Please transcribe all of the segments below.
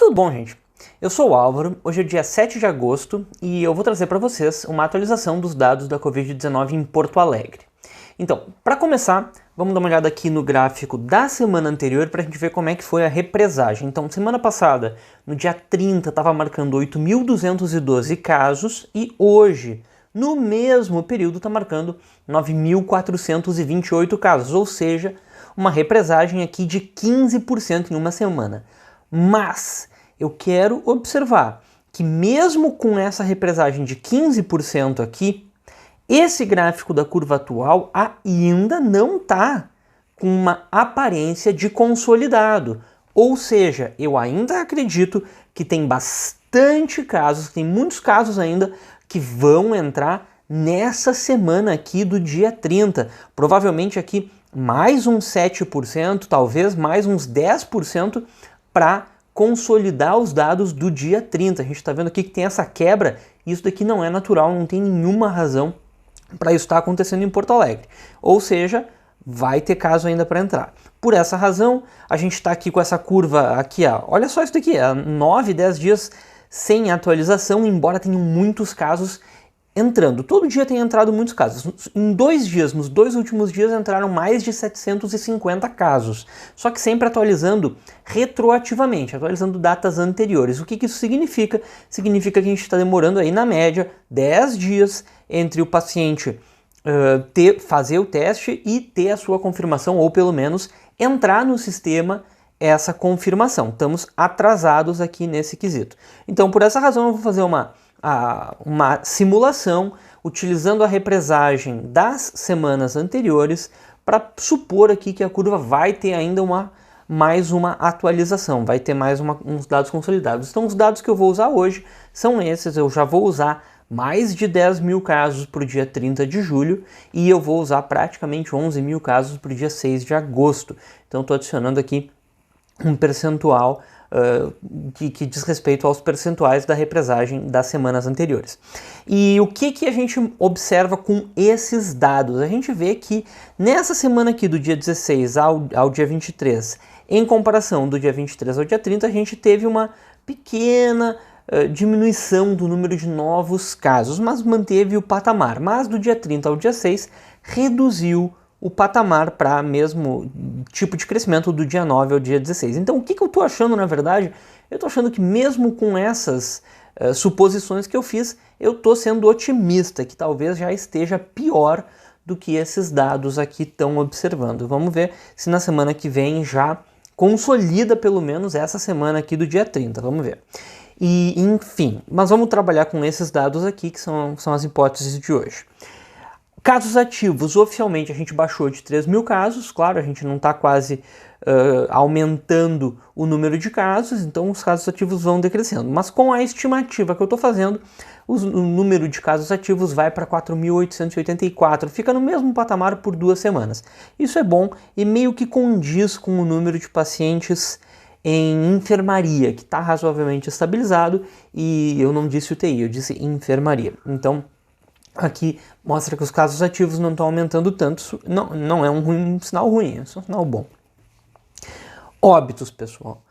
Tudo bom, gente? Eu sou o Álvaro, hoje é dia 7 de agosto e eu vou trazer para vocês uma atualização dos dados da Covid-19 em Porto Alegre. Então, para começar, vamos dar uma olhada aqui no gráfico da semana anterior para a gente ver como é que foi a represagem. Então, semana passada, no dia 30, estava marcando 8.212 casos e hoje, no mesmo período, está marcando 9.428 casos, ou seja, uma represagem aqui de 15% em uma semana. Mas eu quero observar que mesmo com essa represagem de 15% aqui, esse gráfico da curva atual ainda não está com uma aparência de consolidado. Ou seja, eu ainda acredito que tem bastante casos, tem muitos casos ainda que vão entrar nessa semana aqui do dia 30. Provavelmente aqui mais uns 7%, talvez mais uns 10% para consolidar os dados do dia 30. A gente está vendo aqui que tem essa quebra e isso daqui não é natural, não tem nenhuma razão para isso estar acontecendo em Porto Alegre. Ou seja, vai ter caso ainda para entrar. Por essa razão, a gente está aqui com essa curva aqui, ó. Olha só isso daqui, 9, 10 dias sem atualização, embora tenham muitos casos entrando. Todo dia tem entrado muitos casos. Em 2 dias, nos 2 últimos dias, entraram mais de 750 casos. Só que sempre atualizando retroativamente, atualizando datas anteriores. O que isso significa? Significa que a gente está demorando aí, na média, 10 dias entre o paciente fazer o teste e ter a sua confirmação, ou pelo menos entrar no sistema essa confirmação. Estamos atrasados aqui nesse quesito. Então, por essa razão, eu vou fazer uma simulação utilizando a represagem das semanas anteriores para supor aqui que a curva vai ter ainda mais uma atualização, vai ter mais uns dados consolidados. Então os dados que eu vou usar hoje são esses, eu já vou usar mais de 10 mil casos para o dia 30 de julho e eu vou usar praticamente 11 mil casos para o dia 6 de agosto. Então estou adicionando aqui um percentual que diz respeito aos percentuais da represagem das semanas anteriores. E o que a gente observa com esses dados? A gente vê que nessa semana aqui do dia 16 ao dia 23, em comparação do dia 23 ao dia 30, a gente teve uma pequena diminuição do número de novos casos, mas manteve o patamar. Mas do dia 30 ao dia 6, reduziu o patamar para mesmo tipo de crescimento do dia 9 ao dia 16. Então, o que eu estou achando, na verdade? Eu estou achando que mesmo com essas suposições que eu fiz, eu estou sendo otimista, que talvez já esteja pior do que esses dados aqui estão observando. Vamos ver se na semana que vem já consolida pelo menos essa semana aqui do dia 30. Vamos ver. E, enfim, mas vamos trabalhar com esses dados aqui, que são as hipóteses de hoje. Casos ativos, oficialmente a gente baixou de 3 mil casos, claro, a gente não está quase aumentando o número de casos, então os casos ativos vão decrescendo. Mas com a estimativa que eu estou fazendo, o número de casos ativos vai para 4.884, fica no mesmo patamar por 2 semanas. Isso é bom e meio que condiz com o número de pacientes em enfermaria, que está razoavelmente estabilizado, e eu não disse UTI, eu disse enfermaria. Então, aqui mostra que os casos ativos não estão aumentando tanto, não é um sinal ruim, é um sinal bom. Óbitos, pessoal.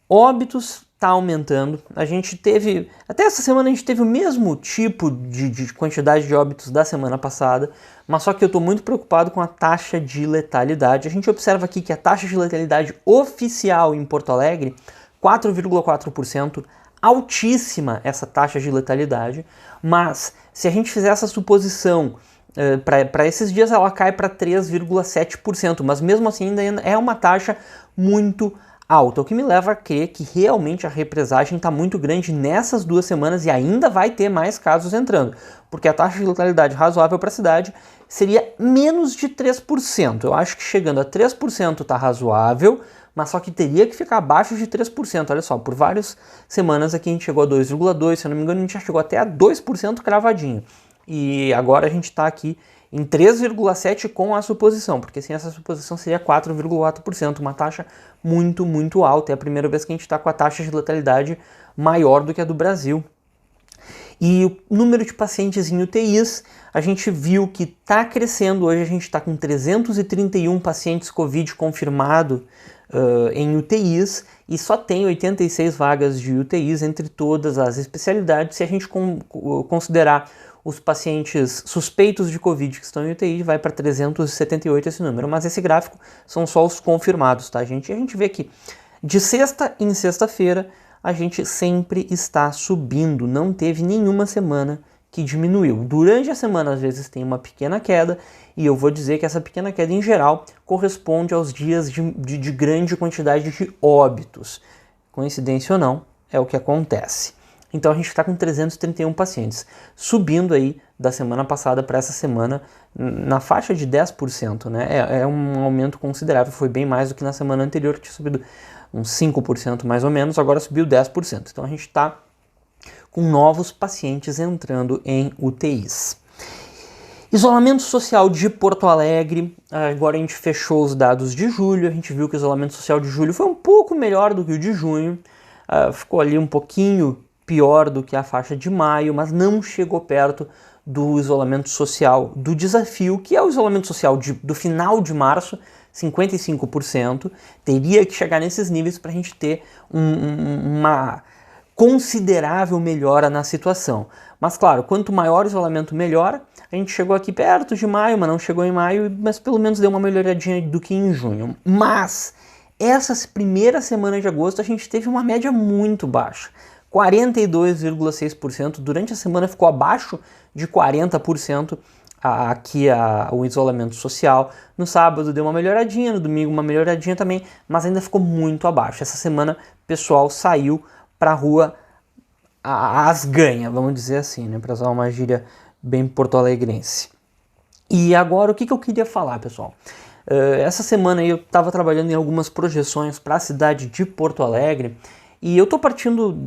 Óbitos está aumentando, a gente teve, até essa semana a gente teve o mesmo tipo de quantidade de óbitos da semana passada, mas só que eu estou muito preocupado com a taxa de letalidade. A gente observa aqui que a taxa de letalidade oficial em Porto Alegre, 4,4%, altíssima essa taxa de letalidade, mas se a gente fizer essa suposição para esses dias, ela cai para 3,7%, mas mesmo assim ainda é uma taxa muito alta, o que me leva a crer que realmente a represagem está muito grande nessas 2 semanas e ainda vai ter mais casos entrando, porque a taxa de letalidade razoável para a cidade seria menos de 3%. Eu acho que chegando a 3% está razoável, mas só que teria que ficar abaixo de 3%. Olha só, por várias semanas aqui a gente chegou a 2,2%, se eu não me engano a gente já chegou até a 2% cravadinho. E agora a gente está aqui em 3,7% com a suposição, porque sem essa suposição seria 4,4%, uma taxa muito, muito alta. É a primeira vez que a gente está com a taxa de letalidade maior do que a do Brasil. E o número de pacientes em UTIs, a gente viu que está crescendo. Hoje a gente está com 331 pacientes Covid confirmado em UTIs e só tem 86 vagas de UTIs entre todas as especialidades. Se a gente considerar os pacientes suspeitos de Covid que estão em UTI, vai para 378 esse número. Mas esse gráfico são só os confirmados, tá, gente? E a gente vê que de sexta em sexta-feira a gente sempre está subindo, não teve nenhuma semana que diminuiu. Durante a semana, às vezes, tem uma pequena queda, e eu vou dizer que essa pequena queda, em geral, corresponde aos dias de grande quantidade de óbitos. Coincidência ou não, é o que acontece. Então a gente está com 331 pacientes, subindo aí da semana passada para essa semana na faixa de 10%, né? É um aumento considerável, foi bem mais do que na semana anterior, que tinha subido uns 5% mais ou menos, agora subiu 10%. Então a gente está com novos pacientes entrando em UTIs. Isolamento social de Porto Alegre, agora a gente fechou os dados de julho, a gente viu que o isolamento social de julho foi um pouco melhor do que o de junho, ficou ali um pouquinho pior do que a faixa de maio, mas não chegou perto do isolamento social do desafio, que é o isolamento social do final de março, 55%, teria que chegar nesses níveis para a gente ter uma considerável melhora na situação. Mas claro, quanto maior o isolamento, melhor. A gente chegou aqui perto de maio, mas não chegou em maio, mas pelo menos deu uma melhoradinha do que em junho. Mas essa primeira semana de agosto a gente teve uma média muito baixa, 42,6%. Durante a semana ficou abaixo de 40% o isolamento social. No sábado deu uma melhoradinha, no domingo uma melhoradinha também, mas ainda ficou muito abaixo. Essa semana o pessoal saiu para a rua às ganhas, vamos dizer assim, né, para usar uma gíria bem porto-alegrense. E agora o que eu queria falar, pessoal? Essa semana eu estava trabalhando em algumas projeções para a cidade de Porto Alegre, e eu estou partindo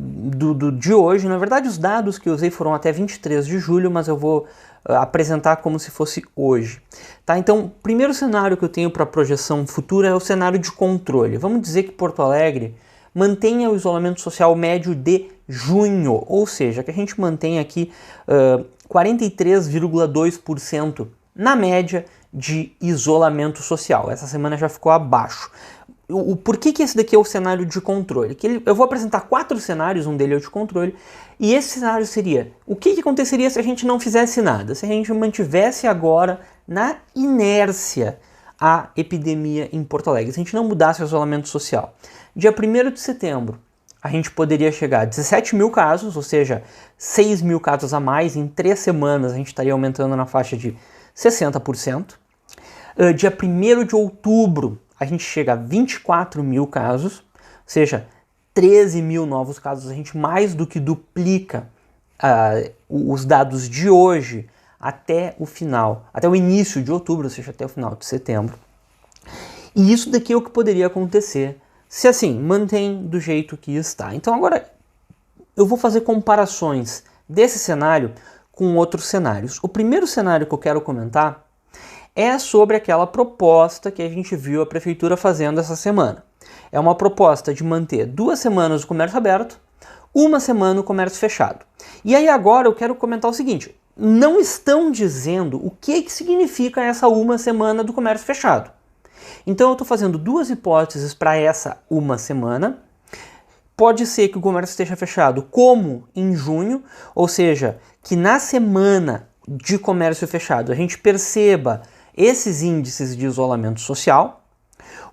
de hoje. Na verdade, os dados que eu usei foram até 23 de julho, mas eu vou apresentar como se fosse hoje. Tá? Então, o primeiro cenário que eu tenho para a projeção futura é o cenário de controle. Vamos dizer que Porto Alegre mantenha o isolamento social médio de junho, ou seja, que a gente mantenha aqui 43,2% na média de isolamento social. Essa semana já ficou abaixo. Por que esse daqui é o cenário de controle? Eu vou apresentar 4 cenários, um deles é o de controle, e esse cenário seria: o que aconteceria se a gente não fizesse nada? Se a gente mantivesse agora na inércia a epidemia em Porto Alegre, se a gente não mudasse o isolamento social. Dia 1º de setembro, a gente poderia chegar a 17 mil casos, ou seja, 6 mil casos a mais. Em 3 semanas a gente estaria aumentando na faixa de 60%. Dia 1º de outubro, a gente chega a 24 mil casos, ou seja, 13 mil novos casos. A gente mais do que duplica os dados de hoje até o início de outubro, ou seja, até o final de setembro. E isso daqui é o que poderia acontecer se assim mantém do jeito que está. Então agora eu vou fazer comparações desse cenário com outros cenários. O primeiro cenário que eu quero comentar é sobre aquela proposta que a gente viu a prefeitura fazendo essa semana. É uma proposta de manter 2 semanas o comércio aberto, 1 semana o comércio fechado. E aí agora eu quero comentar o seguinte: não estão dizendo o que significa essa 1 semana do comércio fechado. Então eu estou fazendo 2 hipóteses para essa 1 semana. Pode ser que o comércio esteja fechado como em junho, ou seja, que na semana de comércio fechado a gente perceba esses índices de isolamento social,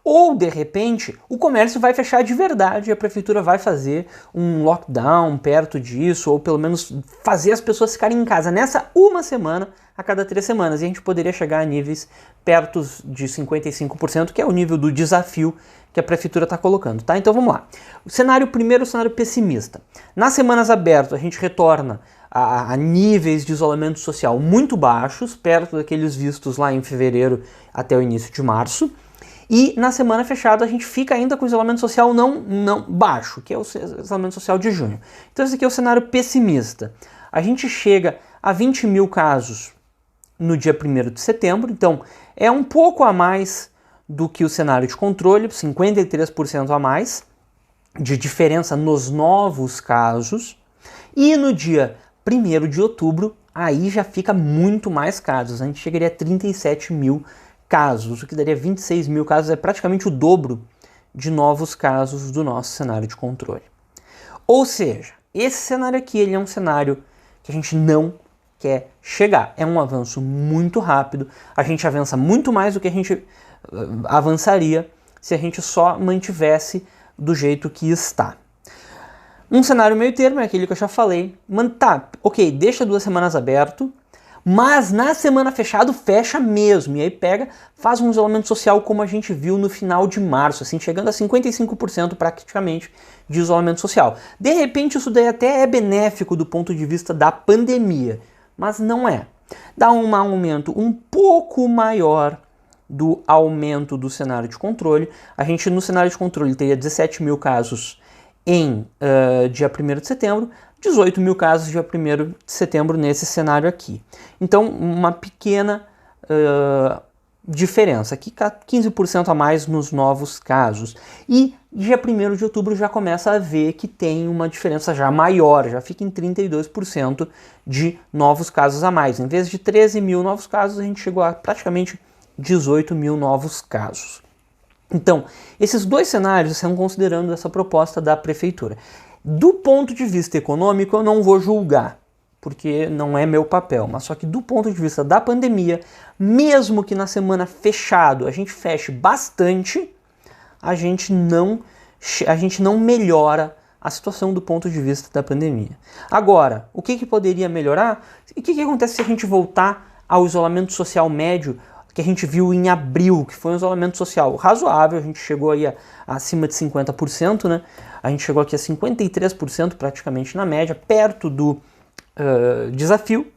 ou de repente o comércio vai fechar de verdade e a prefeitura vai fazer um lockdown perto disso, ou pelo menos fazer as pessoas ficarem em casa nessa 1 semana a cada 3 semanas, e a gente poderia chegar a níveis perto de 55%, que é o nível do desafio que a prefeitura está colocando, tá? Então vamos lá. O primeiro cenário pessimista. Nas semanas abertas a gente retorna a níveis de isolamento social muito baixos, perto daqueles vistos lá em fevereiro até o início de março. E na semana fechada a gente fica ainda com o isolamento social não baixo, que é o isolamento social de junho. Então esse aqui é o cenário pessimista. A gente chega a 20 mil casos no dia 1º de setembro, então é um pouco a mais do que o cenário de controle, 53% a mais de diferença nos novos casos. E no dia 1º de outubro, aí já fica muito mais casos. A gente chegaria a 37 mil casos, o que daria 26 mil casos, é praticamente o dobro de novos casos do nosso cenário de controle. Ou seja, esse cenário aqui ele é um cenário que a gente não quer chegar. É um avanço muito rápido, a gente avança muito mais do que a gente avançaria se a gente só mantivesse do jeito que está. Um cenário meio termo é aquele que eu já falei. Tá, ok, deixa 2 semanas aberto, mas na semana fechado fecha mesmo. E aí pega, faz um isolamento social como a gente viu no final de março, assim, chegando a 55% praticamente de isolamento social. De repente isso daí até é benéfico do ponto de vista da pandemia, mas não é. Dá um aumento um pouco maior do aumento do cenário de controle. A gente no cenário de controle teria 17 mil casos em dia 1º de setembro, 18 mil casos dia 1º de setembro nesse cenário aqui. Então, uma pequena diferença, aqui 15% a mais nos novos casos. E dia 1º de outubro já começa a ver que tem uma diferença já maior, já fica em 32% de novos casos a mais. Em vez de 13 mil novos casos, a gente chegou a praticamente 18 mil novos casos. Então, esses 2 cenários são considerando essa proposta da prefeitura. Do ponto de vista econômico, eu não vou julgar, porque não é meu papel, mas só que do ponto de vista da pandemia, mesmo que na semana fechado a gente feche bastante, a gente não melhora a situação do ponto de vista da pandemia. Agora, o que poderia melhorar? E o que acontece se a gente voltar ao isolamento social médio que a gente viu em abril, que foi um isolamento social razoável, a gente chegou aí acima de 50%, né? A gente chegou aqui a 53% praticamente na média, perto do desafio.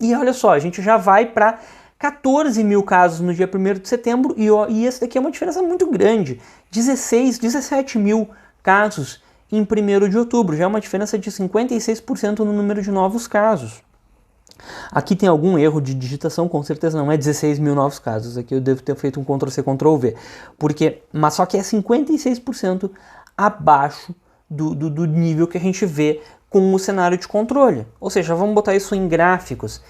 E olha só, a gente já vai para 14 mil casos no dia 1º de setembro e esse daqui é uma diferença muito grande. 17 mil casos em 1º de outubro, já é uma diferença de 56% no número de novos casos. Aqui tem algum erro de digitação, com certeza não é 16 mil novos casos, aqui eu devo ter feito um Ctrl+C, Ctrl+V, mas só que é 56% abaixo do nível que a gente vê com o cenário de controle. Ou seja, vamos botar isso em gráficos.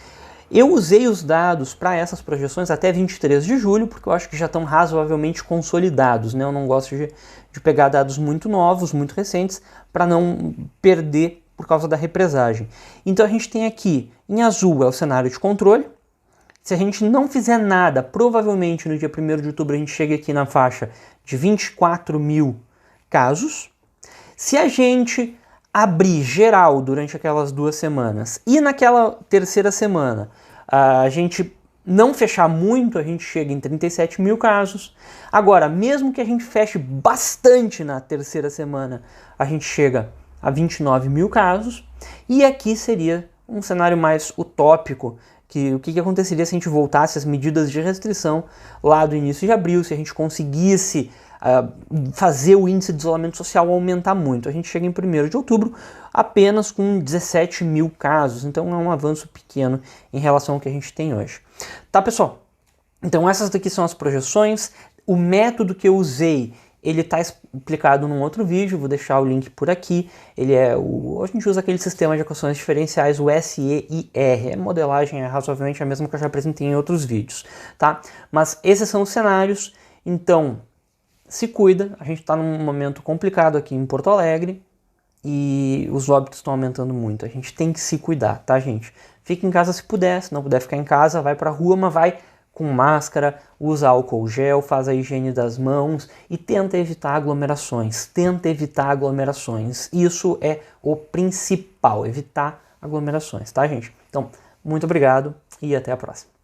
Eu usei os dados para essas projeções até 23 de julho, porque eu acho que já estão razoavelmente consolidados, né? Eu não gosto de pegar dados muito novos, muito recentes, para não perder por causa da represagem. Então a gente tem aqui, em azul é o cenário de controle. Se a gente não fizer nada, provavelmente no dia 1º de outubro a gente chega aqui na faixa de 24 mil casos. Se a gente abrir geral durante aquelas 2 semanas e naquela 3ª semana a gente não fechar muito, a gente chega em 37 mil casos. Agora, mesmo que a gente feche bastante na 3ª semana, a gente chega a 29 mil casos, e aqui seria um cenário mais utópico, que o que aconteceria se a gente voltasse às medidas de restrição lá do início de abril, se a gente conseguisse fazer o índice de isolamento social aumentar muito. A gente chega em 1º de outubro apenas com 17 mil casos, então é um avanço pequeno em relação ao que a gente tem hoje. Tá, pessoal? Então essas daqui são as projeções. O método que eu usei, ele está explicado num outro vídeo, vou deixar o link por aqui. A gente usa aquele sistema de equações diferenciais, o SEIR. A modelagem é razoavelmente a mesma que eu já apresentei em outros vídeos, tá? Mas esses são os cenários, então se cuida, a gente está num momento complicado aqui em Porto Alegre e os óbitos estão aumentando muito. A gente tem que se cuidar, tá, gente? Fica em casa se puder, se não puder ficar em casa, vai pra rua, mas vai com máscara, usa álcool gel, faz a higiene das mãos e tenta evitar aglomerações. Isso é o principal, evitar aglomerações, tá, gente? Então, muito obrigado e até a próxima.